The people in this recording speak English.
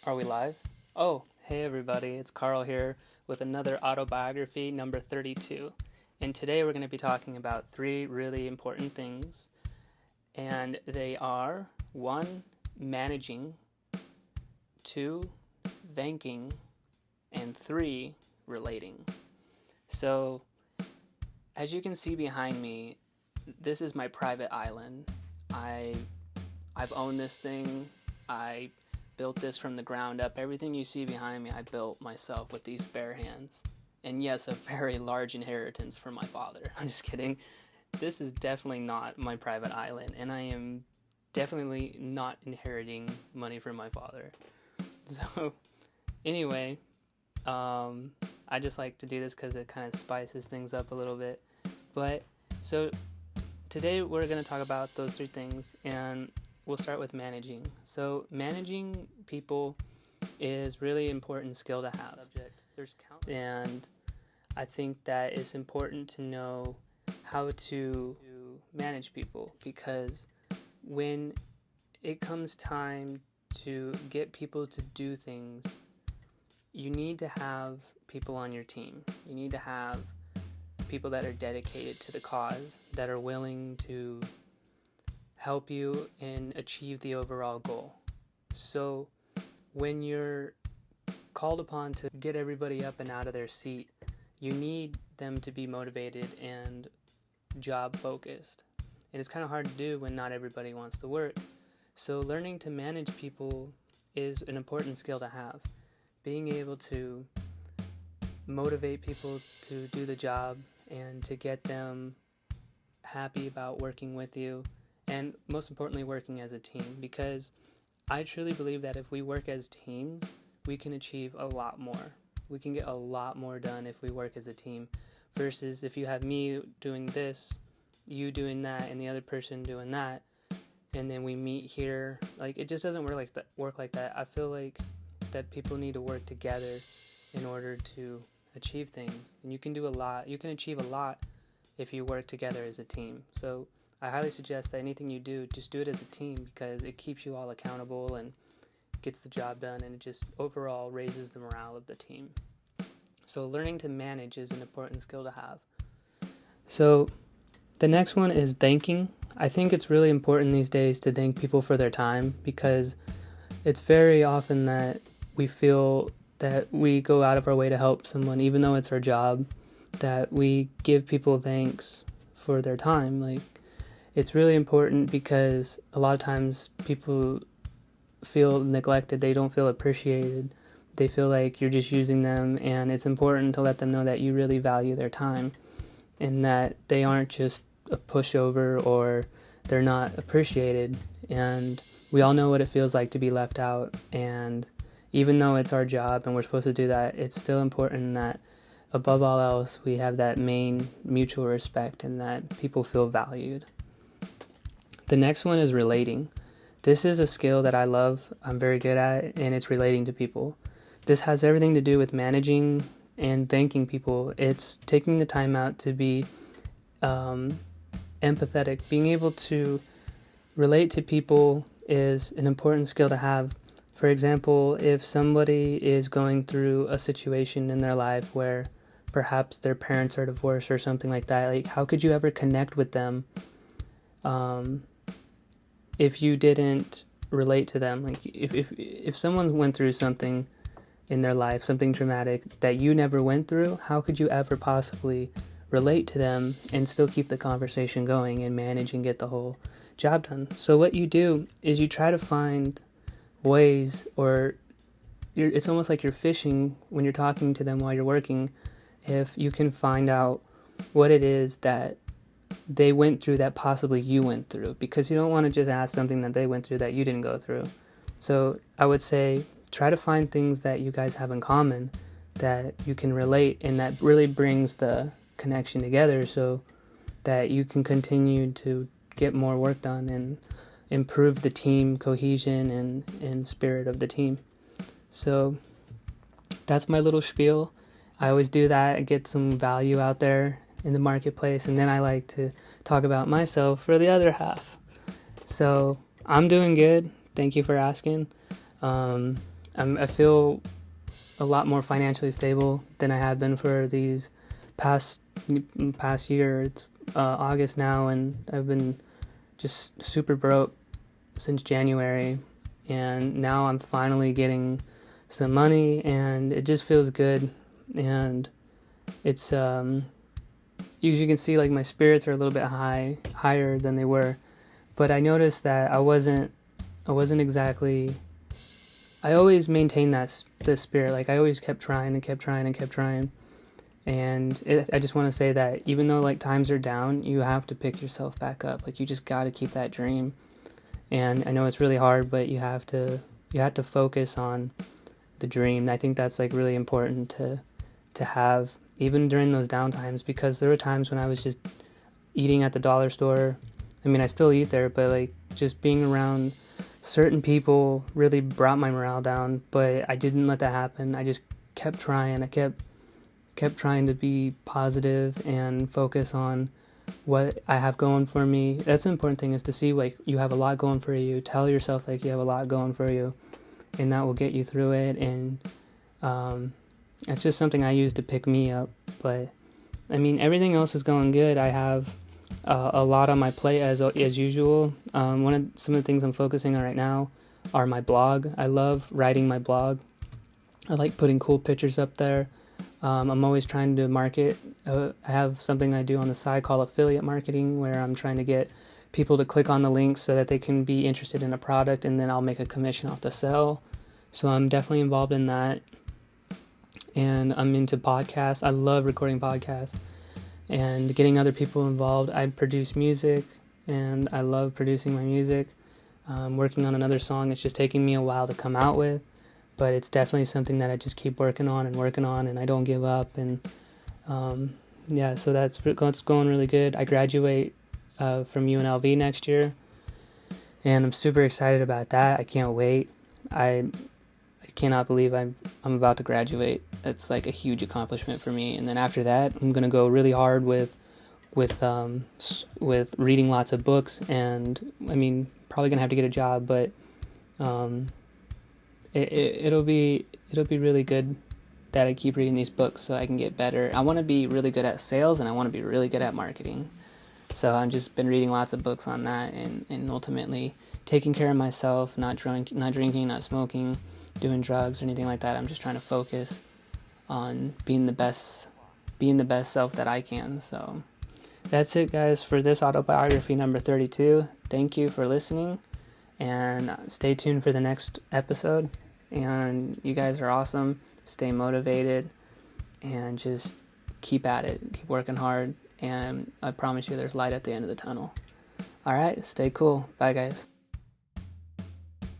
Are we live? Oh, hey everybody, it's Carl here with another autobiography number 32. And today we're going to be talking about three really important things. And they are 1. Managing, 2. Thanking, and 3. Relating. So, as you can see behind me, this is my private island. I've owned this thing. I built this from the ground up. Everything you see behind me, I built myself with these bare hands. And yes, a very large inheritance from my father. I'm just kidding. This is definitely not my private island, and I am definitely not inheriting money from my father. So, anyway, I just like to do this because it kind of spices things up a little bit. But, so, today we're going to talk about those three things, and we'll start with managing. So managing people is really important skill to have. And I think that it's important to know how to manage people, because when it comes time to get people to do things, you need to have people on your team. You need to have people that are dedicated to the cause, that are willing to help you and achieve the overall goal. So when you're called upon to get everybody up and out of their seat, you need them to be motivated and job focused. And it's kind of hard to do when not everybody wants to work. So learning to manage people is an important skill to have. Being able to motivate people to do the job and to get them happy about working with you, and most importantly, working as a team, because I truly believe that if we work as teams, we can achieve a lot more. We can get a lot more done if we work as a team, versus if you have me doing this, you doing that, and the other person doing that, and then we meet here. Like, it just doesn't work like that. I feel like that people need to work together in order to achieve things. And you can do a lot. You can achieve a lot if you work together as a team. So I highly suggest that anything you do, just do it as a team, because it keeps you all accountable and gets the job done, and it just overall raises the morale of the team. So learning to manage is an important skill to have. So the next one is thanking. I think it's really important these days to thank people for their time, because it's very often that we feel that we go out of our way to help someone, even though it's our job, that we give people thanks for their time. Like, it's really important, because a lot of times people feel neglected. They don't feel appreciated. They feel like you're just using them, and it's important to let them know that you really value their time and that they aren't just a pushover or they're not appreciated. And we all know what it feels like to be left out, and even though it's our job and we're supposed to do that, it's still important that above all else we have that main mutual respect and that people feel valued. The next one is relating. This is a skill that I love, I'm very good at, and it's relating to people. This has everything to do with managing and thanking people. It's taking the time out to be empathetic. Being able to relate to people is an important skill to have. For example, if somebody is going through a situation in their life where perhaps their parents are divorced or something like that, like, how could you ever connect with them if you didn't relate to them? Like, if someone went through something in their life, something traumatic that you never went through, how could you ever possibly relate to them and still keep the conversation going and manage and get the whole job done? So what you do is you try to find ways, or it's almost like you're fishing when you're talking to them while you're working. If you can find out what it is that they went through that possibly you went through, because you don't want to just ask something that they went through that you didn't go through. So I would say try to find things that you guys have in common that you can relate, and that really brings the connection together, so that you can continue to get more work done and improve the team cohesion and spirit of the team. So that's my little spiel. I always do that, get some value out there in the marketplace, and then I like to talk about myself for the other half. So I'm doing good. Thank you for asking. I feel a lot more financially stable than I have been for these past year. It's August now, and I've been just super broke since January, and now I'm finally getting some money, and it just feels good. And it's you can see like my spirits are a little bit higher than they were, but I noticed that I wasn't exactly. I always maintained this spirit. Like I always kept trying and kept trying and kept trying. And I just want to say that even though like times are down, you have to pick yourself back up. Like you just got to keep that dream. And I know it's really hard, but you have to focus on the dream. I think that's like really important to have even during those down times, because there were times when I was just eating at the dollar store. I mean, I still eat there, but like just being around certain people really brought my morale down, but I didn't let that happen. I just kept trying. I kept trying to be positive and focus on what I have going for me. That's the important thing, is to see like you have a lot going for you. Tell yourself like you have a lot going for you, and that will get you through it. And it's just something I use to pick me up. But I mean, everything else is going good. I have a lot on my plate as usual. Some of the things I'm focusing on right now are my blog. I love writing my blog. I like putting cool pictures up there. I'm always trying to market. I have something I do on the side called affiliate marketing, where I'm trying to get people to click on the links so that they can be interested in a product, and then I'll make a commission off the sale. So I'm definitely involved in that. And I'm into podcasts. I love recording podcasts and getting other people involved. I produce music, and I love producing my music. Working on another song. It's just taking me a while to come out with, but it's definitely something that I just keep working on, and I don't give up. And so that's going really good. I graduate from UNLV next year, and I'm super excited about that. I can't wait. I cannot believe I'm about to graduate. It's like a huge accomplishment for me. And then after that, I'm gonna go really hard with reading lots of books, and I mean, probably gonna have to get a job, but it'll be really good that I keep reading these books so I can get better. I want to be really good at sales, and I want to be really good at marketing. So I've just been reading lots of books on that, and ultimately taking care of myself, not drinking, not smoking, doing drugs or anything like that. I'm just trying to focus on being the best self that I can. So that's it, guys, for this autobiography number 32. Thank you for listening, and stay tuned for the next episode. And you guys are awesome. Stay motivated and just keep at it. Keep working hard, and I promise you there's light at the end of the tunnel. All right, stay cool. Bye, guys.